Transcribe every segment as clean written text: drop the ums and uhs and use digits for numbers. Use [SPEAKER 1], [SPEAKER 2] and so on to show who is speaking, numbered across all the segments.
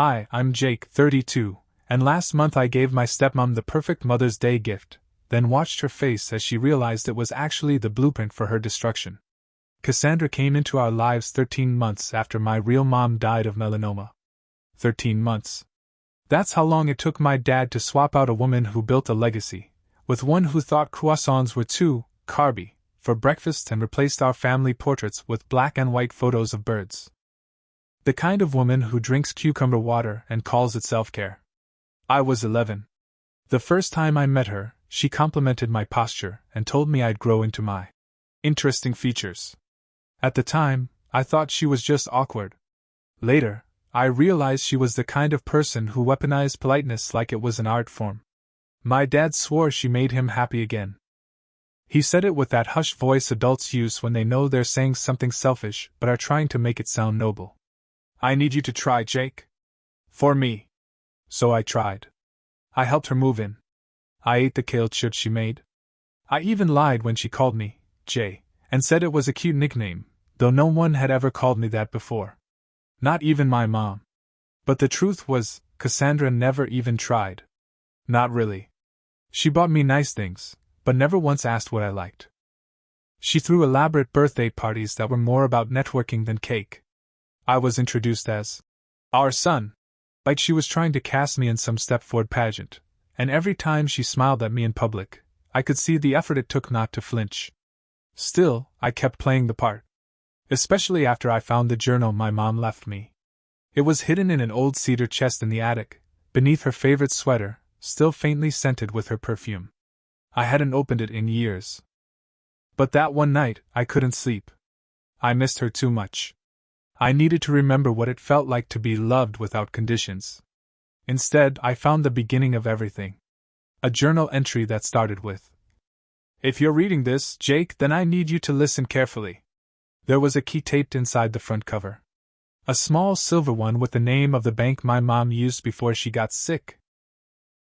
[SPEAKER 1] Hi, I'm Jake, 32, and last month I gave my stepmom the perfect Mother's Day gift, then watched her face as she realized it was actually the blueprint for her destruction. Cassandra came into our lives 13 months after my real mom died of melanoma. 13 months. That's how long it took my dad to swap out a woman who built a legacy, with one who thought croissants were too carby for breakfast and replaced our family portraits with black and white photos of birds. The kind of woman who drinks cucumber water and calls it self-care. I was 11. The first time I met her, she complimented my posture and told me I'd grow into my interesting features. At the time, I thought she was just awkward. Later, I realized she was the kind of person who weaponized politeness like it was an art form. My dad swore she made him happy again. He said it with that hushed voice adults use when they know they're saying something selfish but are trying to make it sound noble. I need you to try, Jake. For me. So I tried. I helped her move in. I ate the kale chips she made. I even lied when she called me Jay, and said it was a cute nickname, though no one had ever called me that before. Not even my mom. But the truth was, Cassandra never even tried. Not really. She bought me nice things, but never once asked what I liked. She threw elaborate birthday parties that were more about networking than cake. I was introduced as our son, like she was trying to cast me in some Stepford pageant, and every time she smiled at me in public, I could see the effort it took not to flinch. Still, I kept playing the part. Especially after I found the journal my mom left me. It was hidden in an old cedar chest in the attic, beneath her favorite sweater, still faintly scented with her perfume. I hadn't opened it in years. But that one night, I couldn't sleep. I missed her too much. I needed to remember what it felt like to be loved without conditions. Instead, I found the beginning of everything. A journal entry that started with, "If you're reading this, Jake, then I need you to listen carefully." There was a key taped inside the front cover. A small silver one with the name of the bank my mom used before she got sick.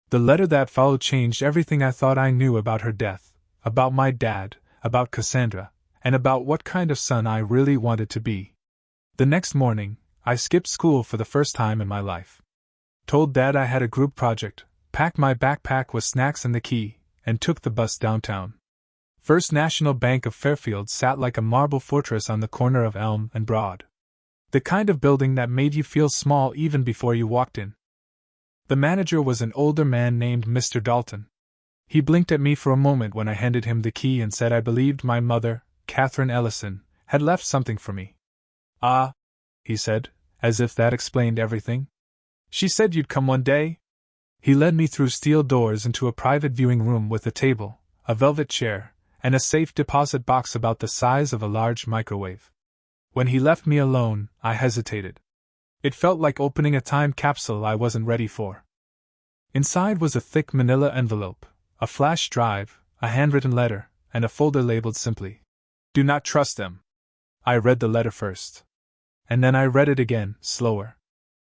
[SPEAKER 1] The letter that followed changed everything I thought I knew about her death, about my dad, about Cassandra, and about what kind of son I really wanted to be. The next morning, I skipped school for the first time in my life. Told Dad I had a group project, packed my backpack with snacks and the key, and took the bus downtown. First National Bank of Fairfield sat like a marble fortress on the corner of Elm and Broad. The kind of building that made you feel small even before you walked in. The manager was an older man named Mr. Dalton. He blinked at me for a moment when I handed him the key and said I believed my mother, Catherine Ellison, had left something for me. "Ah," he said, as if that explained everything. "She said you'd come one day." He led me through steel doors into a private viewing room with a table, a velvet chair, and a safe deposit box about the size of a large microwave. When he left me alone, I hesitated. It felt like opening a time capsule I wasn't ready for. Inside was a thick manila envelope, a flash drive, a handwritten letter, and a folder labeled simply, "Do not trust them." I read the letter first. And then I read it again, slower.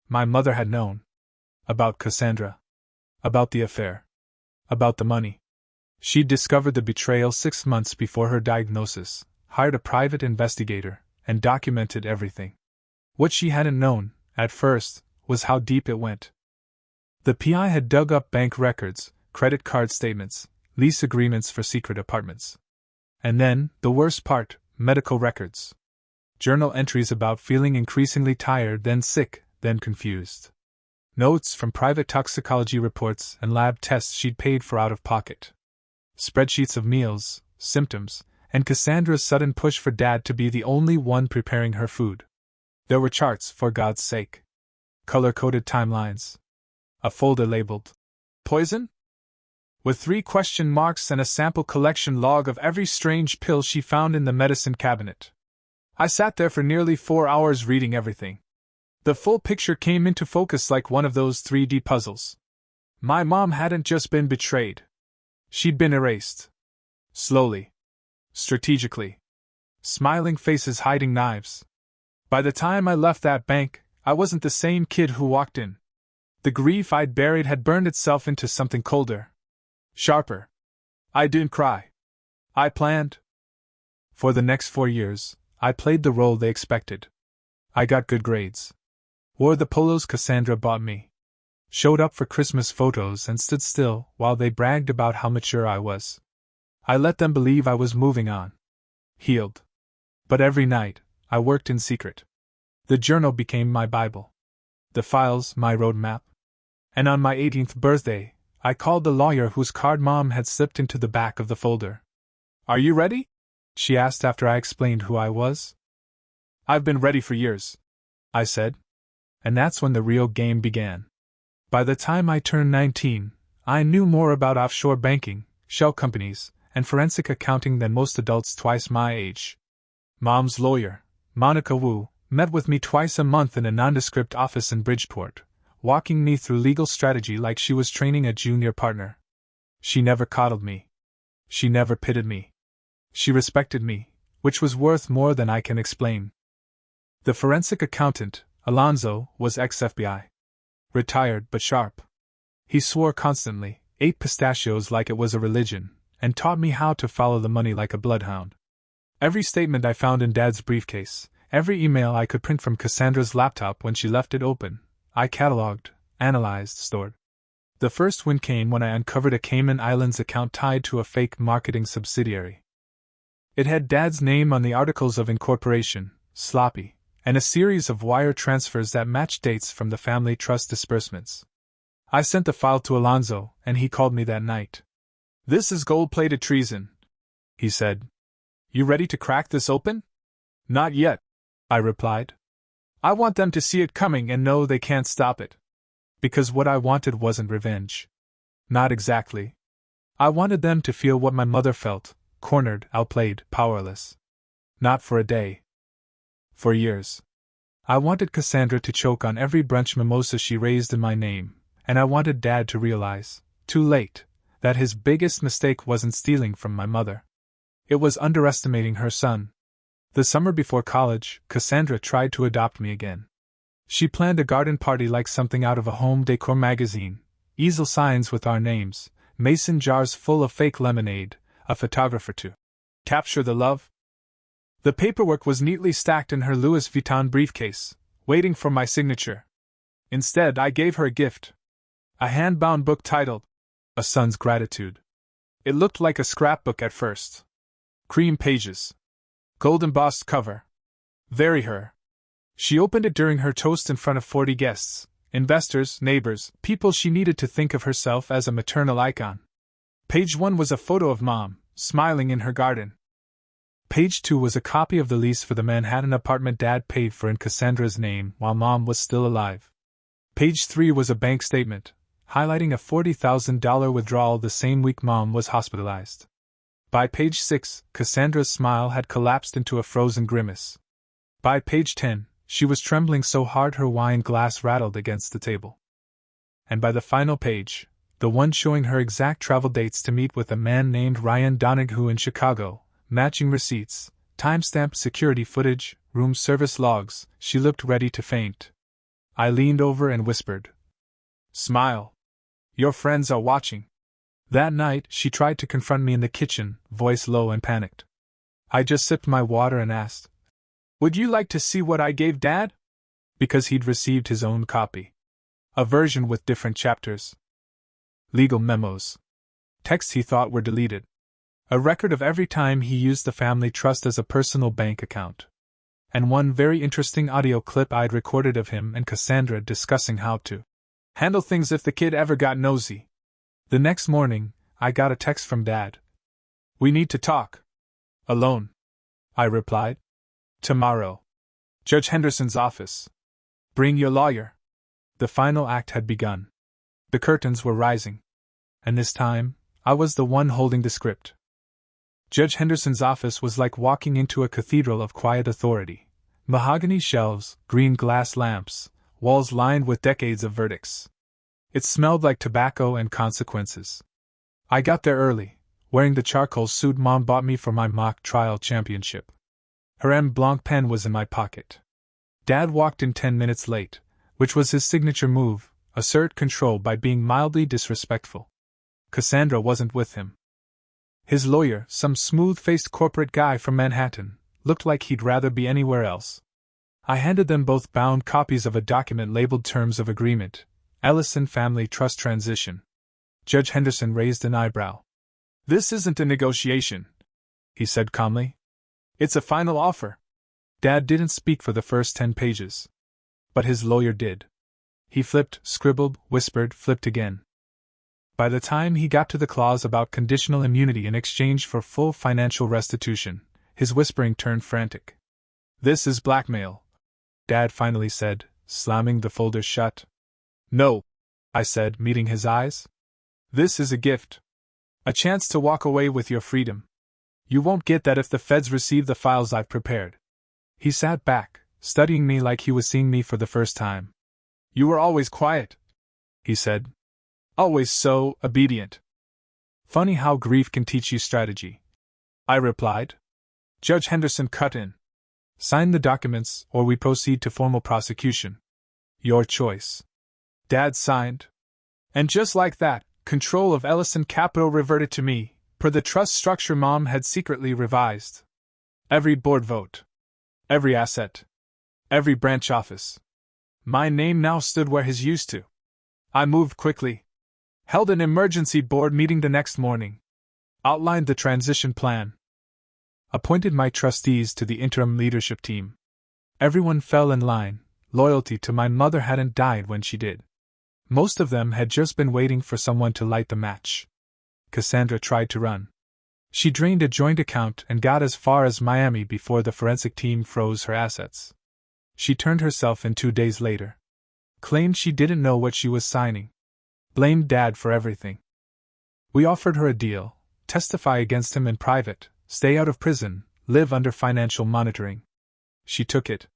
[SPEAKER 1] My mother had known. About Cassandra. About the affair. About the money. She'd discovered the betrayal 6 months before her diagnosis, hired a private investigator, and documented everything. What she hadn't known, at first, was how deep it went. The PI had dug up bank records, credit card statements, lease agreements for secret apartments. And then, the worst part, medical records. Journal entries about feeling increasingly tired, then sick, then confused. Notes from private toxicology reports and lab tests she'd paid for out of pocket. Spreadsheets of meals, symptoms, and Cassandra's sudden push for Dad to be the only one preparing her food. There were charts, for God's sake. Color-coded timelines. A folder labeled, "Poison?" with 3 question marks and a sample collection log of every strange pill she found in the medicine cabinet. I sat there for nearly 4 hours reading everything. The full picture came into focus like one of those 3D puzzles. My mom hadn't just been betrayed. She'd been erased. Slowly. Strategically. Smiling faces hiding knives. By the time I left that bank, I wasn't the same kid who walked in. The grief I'd buried had burned itself into something colder. Sharper. I didn't cry. I planned. For the next 4 years, I played the role they expected. I got good grades. Wore the polos Cassandra bought me. Showed up for Christmas photos and stood still while they bragged about how mature I was. I let them believe I was moving on. Healed. But every night, I worked in secret. The journal became my Bible. The files, my roadmap. And on my 18th birthday, I called the lawyer whose card Mom had slipped into the back of the folder. "Are you ready?" she asked after I explained who I was. "I've been ready for years," I said. And that's when the real game began. By the time I turned 19, I knew more about offshore banking, shell companies, and forensic accounting than most adults twice my age. Mom's lawyer, Monica Wu, met with me twice a month in a nondescript office in Bridgeport, walking me through legal strategy like she was training a junior partner. She never coddled me. She never pitted me. She respected me, which was worth more than I can explain. The forensic accountant, Alonzo, was ex-FBI. Retired but sharp. He swore constantly, ate pistachios like it was a religion, and taught me how to follow the money like a bloodhound. Every statement I found in Dad's briefcase, every email I could print from Cassandra's laptop when she left it open, I cataloged, analyzed, stored. The first win came when I uncovered a Cayman Islands account tied to a fake marketing subsidiary. It had Dad's name on the articles of incorporation, sloppy, and a series of wire transfers that matched dates from the family trust disbursements. I sent the file to Alonzo, and he called me that night. "This is gold-plated treason," he said. "You ready to crack this open?" "Not yet," I replied. "I want them to see it coming and know they can't stop it." Because what I wanted wasn't revenge. Not exactly. I wanted them to feel what my mother felt, cornered, outplayed, powerless. Not for a day. For years. I wanted Cassandra to choke on every brunch mimosa she raised in my name, and I wanted Dad to realize, too late, that his biggest mistake wasn't stealing from my mother. It was underestimating her son. The summer before college, Cassandra tried to adopt me again. She planned a garden party like something out of a home decor magazine, easel signs with our names, mason jars full of fake lemonade, a photographer to capture the love. The paperwork was neatly stacked in her Louis Vuitton briefcase, waiting for my signature. Instead, I gave her a gift. A hand-bound book titled, A Son's Gratitude. It looked like a scrapbook at first. Cream pages. Gold embossed cover. Very her. She opened it during her toast in front of 40 guests, investors, neighbors, people she needed to think of herself as a maternal icon. Page 1 was a photo of Mom, smiling in her garden. Page 2 was a copy of the lease for the Manhattan apartment Dad paid for in Cassandra's name while Mom was still alive. Page 3 was a bank statement, highlighting a $40,000 withdrawal the same week Mom was hospitalized. By page 6, Cassandra's smile had collapsed into a frozen grimace. By page 10, she was trembling so hard her wine glass rattled against the table. And by the final page, the one showing her exact travel dates to meet with a man named Ryan Donahue in Chicago, matching receipts, timestamped security footage, room service logs, she looked ready to faint. I leaned over and whispered, "Smile. Your friends are watching." That night, she tried to confront me in the kitchen, voice low and panicked. I just sipped my water and asked, "Would you like to see what I gave Dad?" Because he'd received his own copy. A version with different chapters. Legal memos. Texts he thought were deleted. A record of every time he used the family trust as a personal bank account. And one very interesting audio clip I'd recorded of him and Cassandra discussing how to handle things if the kid ever got nosy. The next morning, I got a text from Dad. "We need to talk." "Alone," I replied. "Tomorrow. Judge Henderson's office. Bring your lawyer." The final act had begun. The curtains were rising. And this time, I was the one holding the script. Judge Henderson's office was like walking into a cathedral of quiet authority. Mahogany shelves, green glass lamps, walls lined with decades of verdicts. It smelled like tobacco and consequences. I got there early, wearing the charcoal suit Mom bought me for my mock trial championship. Her M. Blanc pen was in my pocket. Dad walked in 10 minutes late, which was his signature move, assert control by being mildly disrespectful. Cassandra wasn't with him. His lawyer, some smooth-faced corporate guy from Manhattan, looked like he'd rather be anywhere else. I handed them both bound copies of a document labeled Terms of Agreement, Ellison Family Trust Transition. Judge Henderson raised an eyebrow. "This isn't a negotiation," he said calmly. "It's a final offer." Dad didn't speak for the first 10 pages. But his lawyer did. He flipped, scribbled, whispered, flipped again. By the time he got to the clause about conditional immunity in exchange for full financial restitution, his whispering turned frantic. "This is blackmail," Dad finally said, slamming the folder shut. "No," I said, meeting his eyes. "This is a gift. A chance to walk away with your freedom. You won't get that if the feds receive the files I've prepared." He sat back, studying me like he was seeing me for the first time. "You were always quiet," he said. "Always so obedient." "Funny how grief can teach you strategy," I replied. Judge Henderson cut in. "Sign the documents, or we proceed to formal prosecution. Your choice." Dad signed. And just like that, control of Ellison Capital reverted to me, per the trust structure Mom had secretly revised. Every board vote. Every asset. Every branch office. My name now stood where his used to. I moved quickly. Held an emergency board meeting the next morning. Outlined the transition plan. Appointed my trustees to the interim leadership team. Everyone fell in line. Loyalty to my mother hadn't died when she did. Most of them had just been waiting for someone to light the match. Cassandra tried to run. She drained a joint account and got as far as Miami before the forensic team froze her assets. She turned herself in 2 days later. Claimed she didn't know what she was signing. Blamed Dad for everything. We offered her a deal: testify against him in private, stay out of prison, live under financial monitoring. She took it.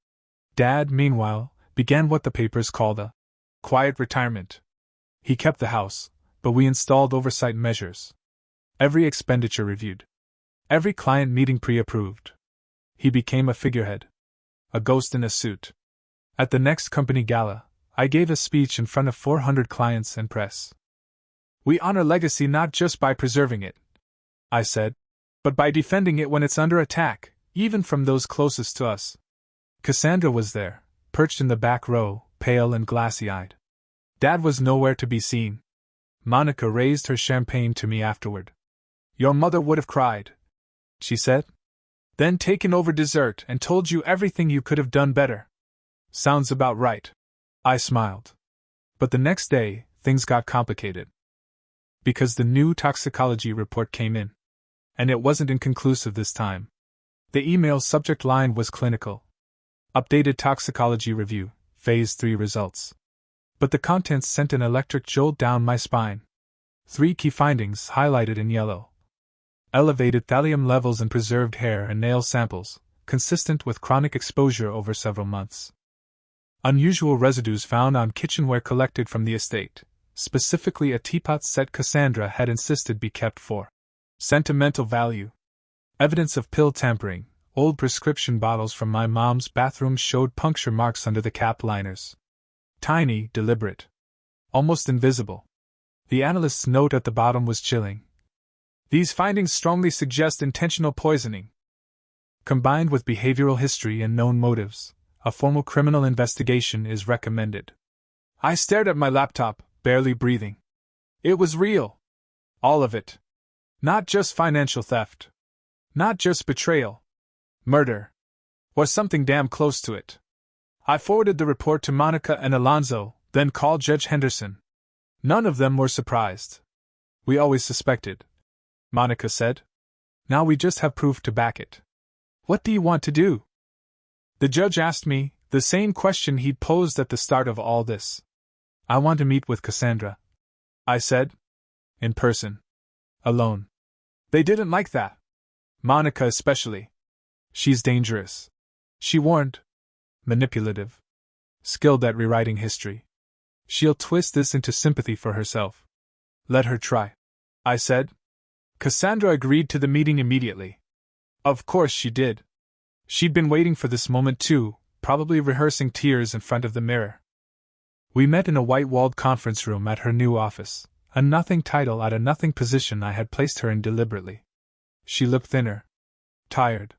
[SPEAKER 1] Dad, meanwhile, began what the papers called a quiet retirement. He kept the house, but we installed oversight measures. Every expenditure reviewed. Every client meeting pre-approved. He became a figurehead. A ghost in a suit. At the next company gala, I gave a speech in front of 400 clients and press. "We honor legacy not just by preserving it," I said, "but by defending it when it's under attack, even from those closest to us." Cassandra was there, perched in the back row, pale and glassy-eyed. Dad was nowhere to be seen. Monica raised her champagne to me afterward. "Your mother would have cried," she said. "Then taken over dessert and told you everything you could have done better." "Sounds about right," I smiled. But the next day, things got complicated. Because the new toxicology report came in. And it wasn't inconclusive this time. The email's subject line was clinical. Updated toxicology review, Phase 3 results. But the contents sent an electric jolt down my spine. 3 key findings highlighted in yellow. Elevated thallium levels in preserved hair and nail samples, consistent with chronic exposure over several months. Unusual residues found on kitchenware collected from the estate, specifically a teapot set Cassandra had insisted be kept for sentimental value. Evidence of pill tampering. Old prescription bottles from my mom's bathroom showed puncture marks under the cap liners. Tiny, deliberate. Almost invisible. The analyst's note at the bottom was chilling. "These findings strongly suggest intentional poisoning. Combined with behavioral history and known motives, a formal criminal investigation is recommended." I stared at my laptop, barely breathing. It was real. All of it. Not just financial theft. Not just betrayal. Murder. Or something damn close to it. I forwarded the report to Monica and Alonzo, then called Judge Henderson. None of them were surprised. "We always suspected," Monica said. "Now we just have proof to back it." "What do you want to do?" The judge asked me, the same question he'd posed at the start of all this. "I want to meet with Cassandra," I said. "In person. Alone." They didn't like that. Monica especially. "She's dangerous," she warned. "Manipulative. Skilled at rewriting history. She'll twist this into sympathy for herself." "Let her try," I said. Cassandra agreed to the meeting immediately. Of course she did. She'd been waiting for this moment too, probably rehearsing tears in front of the mirror. We met in a white-walled conference room at her new office, a nothing title at a nothing position I had placed her in deliberately. She looked thinner. Tired.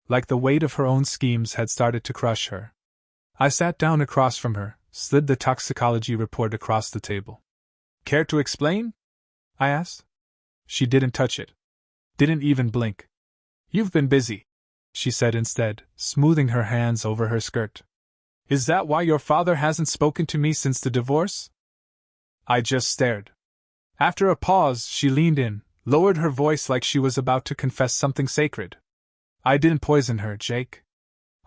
[SPEAKER 1] Like the weight of her own schemes had started to crush her. I sat down across from her, slid the toxicology report across the table. Care to explain? I asked. She didn't touch it. Didn't even blink. You've been busy, she said instead, smoothing her hands over her skirt. Is that why your father hasn't spoken to me since the divorce? I just stared. After a pause, she leaned in, lowered her voice like she was about to confess something sacred. I didn't poison her, Jake.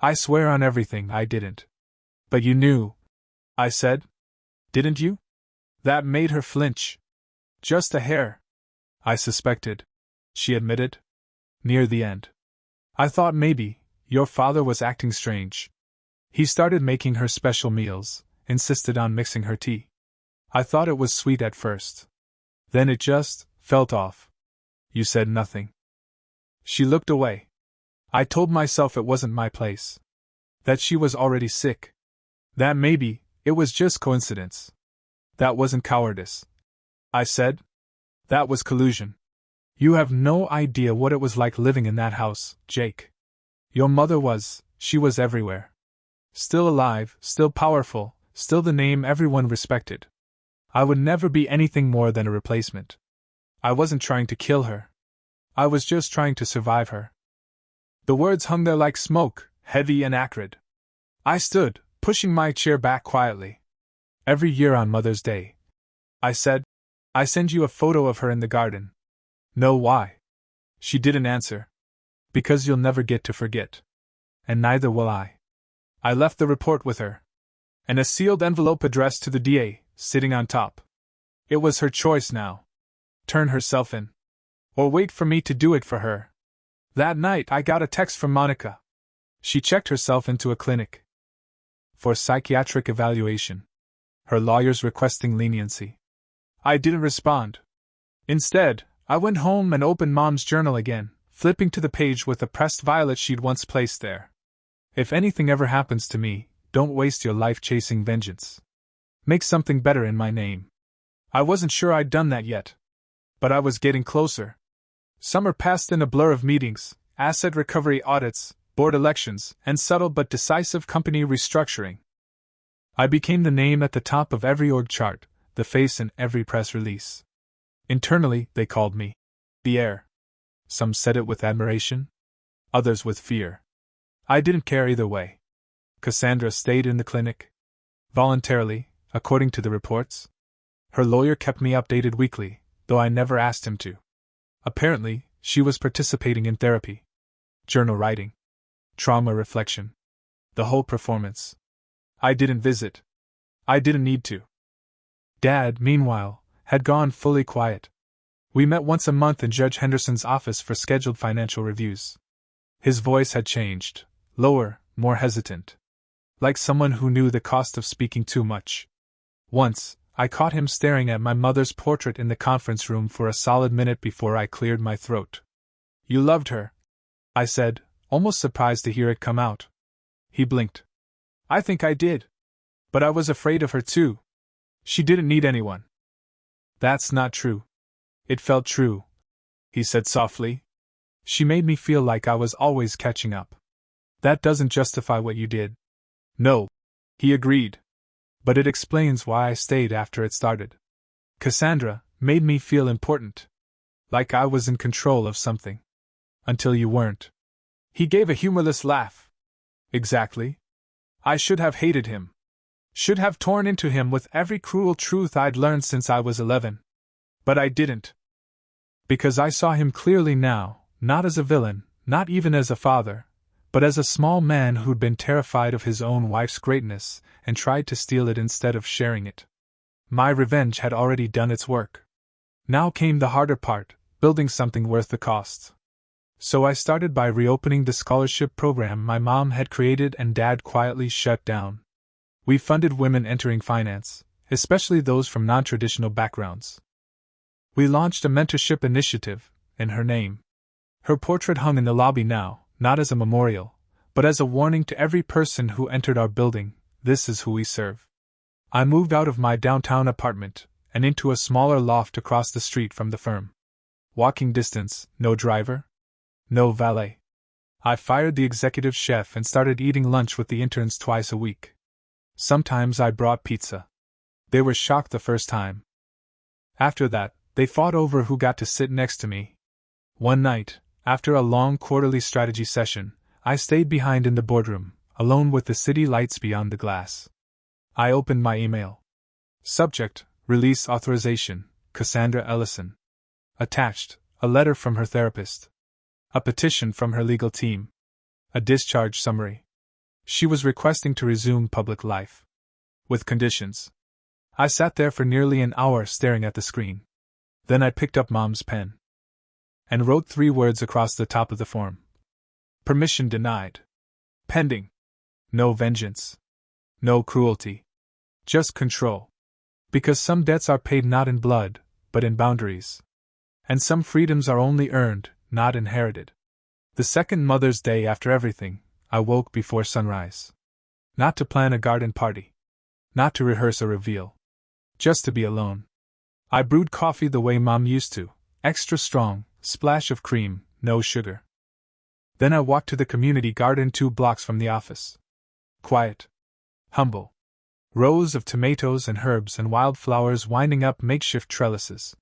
[SPEAKER 1] I swear on everything I didn't. But you knew, I said. Didn't you? That made her flinch. Just a hair. I suspected, she admitted. Near the end. I thought maybe your father was acting strange. He started making her special meals, insisted on mixing her tea. I thought it was sweet at first. Then it just felt off. You said nothing. She looked away. I told myself it wasn't my place. That she was already sick. That maybe it was just coincidence. That wasn't cowardice, I said. That was collusion. You have no idea what it was like living in that house, Jake. Your mother she was everywhere. Still alive, still powerful, still the name everyone respected. I would never be anything more than a replacement. I wasn't trying to kill her. I was just trying to survive her. The words hung there like smoke, heavy and acrid. I stood, pushing my chair back quietly. Every year on Mother's Day, I said, I send you a photo of her in the garden. Know why? She didn't answer. Because you'll never get to forget. And neither will I. I left the report with her. And a sealed envelope addressed to the DA, sitting on top. It was her choice now. Turn herself in. Or wait for me to do it for her. That night I got a text from Monica. She checked herself into a clinic. For psychiatric evaluation. Her lawyers requesting leniency. I didn't respond. Instead, I went home and opened Mom's journal again, flipping to the page with the pressed violet she'd once placed there. If anything ever happens to me, don't waste your life chasing vengeance. Make something better in my name. I wasn't sure I'd done that yet. But I was getting closer. Summer passed in a blur of meetings, asset recovery audits, board elections, and subtle but decisive company restructuring. I became the name at the top of every org chart, the face in every press release. Internally, they called me the heir. Some said it with admiration, others with fear. I didn't care either way. Cassandra stayed in the clinic. Voluntarily, according to the reports. Her lawyer kept me updated weekly, though I never asked him to. Apparently, she was participating in therapy. Journal writing. Trauma reflection. The whole performance. I didn't visit. I didn't need to. Dad, meanwhile, had gone fully quiet. We met once a month in Judge Henderson's office for scheduled financial reviews. His voice had changed, lower, more hesitant. Like someone who knew the cost of speaking too much. Once, I caught him staring at my mother's portrait in the conference room for a solid minute before I cleared my throat. You loved her, I said, almost surprised to hear it come out. He blinked. I think I did. But I was afraid of her too. She didn't need anyone. That's not true. It felt true, he said softly. She made me feel like I was always catching up. That doesn't justify what you did. No, he agreed. But it explains why I stayed after it started. Cassandra made me feel important. Like I was in control of something. Until you weren't. He gave a humorless laugh. Exactly. I should have hated him. Should have torn into him with every cruel truth I'd learned since I was 11. But I didn't. Because I saw him clearly now, not as a villain, not even as a father, but as a small man who'd been terrified of his own wife's greatness and tried to steal it instead of sharing it. My revenge had already done its work. Now came the harder part, building something worth the cost. So I started by reopening the scholarship program my mom had created and Dad quietly shut down. We funded women entering finance, especially those from non-traditional backgrounds. We launched a mentorship initiative, in her name. Her portrait hung in the lobby now, not as a memorial, but as a warning to every person who entered our building, this is who we serve. I moved out of my downtown apartment, and into a smaller loft across the street from the firm. Walking distance, no driver, no valet. I fired the executive chef and started eating lunch with the interns twice a week. Sometimes I brought pizza. They were shocked the first time. After that, they fought over who got to sit next to me. One night, after a long quarterly strategy session, I stayed behind in the boardroom, alone with the city lights beyond the glass. I opened my email. Subject: Release Authorization, Cassandra Ellison. Attached: a letter from her therapist. A petition from her legal team. A discharge summary. She was requesting to resume public life. With conditions. I sat there for nearly an hour staring at the screen. Then I picked up Mom's pen and wrote 3 words across the top of the form. Permission denied. Pending. No vengeance. No cruelty. Just control. Because some debts are paid not in blood, but in boundaries. And some freedoms are only earned, not inherited. The second Mother's Day after everything, I woke before sunrise. Not to plan a garden party. Not to rehearse a reveal. Just to be alone. I brewed coffee the way Mom used to, extra strong, splash of cream, no sugar. Then I walked to the community garden 2 blocks from the office. Quiet. Humble. Rows of tomatoes and herbs and wildflowers winding up makeshift trellises.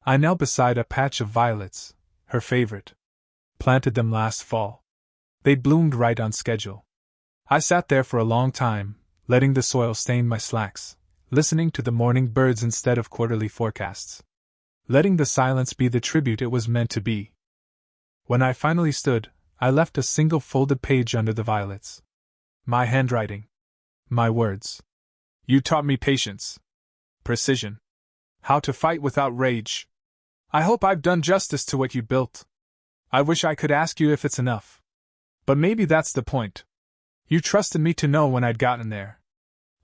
[SPEAKER 1] I knelt beside a patch of violets, her favorite. Planted them last fall. They bloomed right on schedule. I sat there for a long time, letting the soil stain my slacks, listening to the morning birds instead of quarterly forecasts. Letting the silence be the tribute it was meant to be. When I finally stood, I left a single folded page under the violets. My handwriting. My words. You taught me patience. Precision. How to fight without rage. I hope I've done justice to what you built. I wish I could ask you if it's enough. But maybe that's the point. You trusted me to know when I'd gotten there.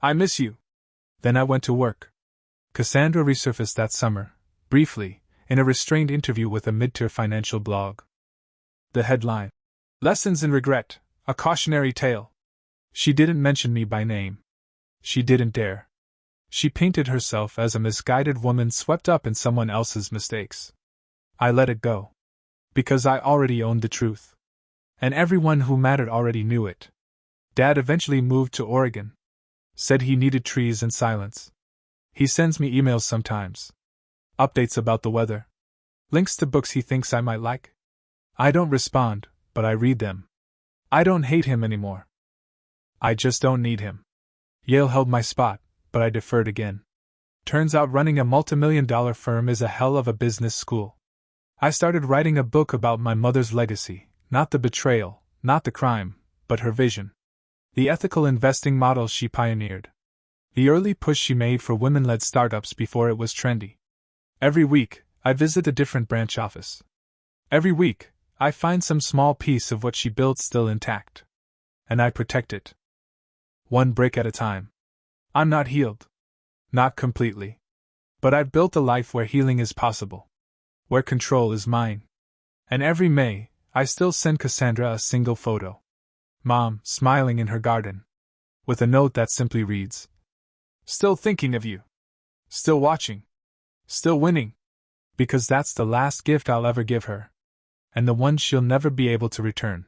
[SPEAKER 1] I miss you. Then I went to work. Cassandra resurfaced that summer, briefly, in a restrained interview with a mid-tier financial blog. The headline: Lessons in Regret, a Cautionary Tale. She didn't mention me by name. She didn't dare. She painted herself as a misguided woman swept up in someone else's mistakes. I let it go. Because I already owned the truth. And everyone who mattered already knew it. Dad eventually moved to Oregon. Said he needed trees and silence. He sends me emails sometimes. Updates about the weather. Links to books he thinks I might like. I don't respond, but I read them. I don't hate him anymore. I just don't need him. Yale held my spot, but I deferred again. Turns out running a multimillion-dollar firm is a hell of a business school. I started writing a book about my mother's legacy, not the betrayal, not the crime, but her vision. The ethical investing model she pioneered. The early push she made for women-led startups before it was trendy. Every week, I visit a different branch office. Every week, I find some small piece of what she built still intact. And I protect it. One brick at a time. I'm not healed. Not completely. But I've built a life where healing is possible. Where control is mine. And every May, I still send Cassandra a single photo. Mom, smiling in her garden. With a note that simply reads, Still thinking of you. Still watching. Still winning. Because that's the last gift I'll ever give her. And the one she'll never be able to return.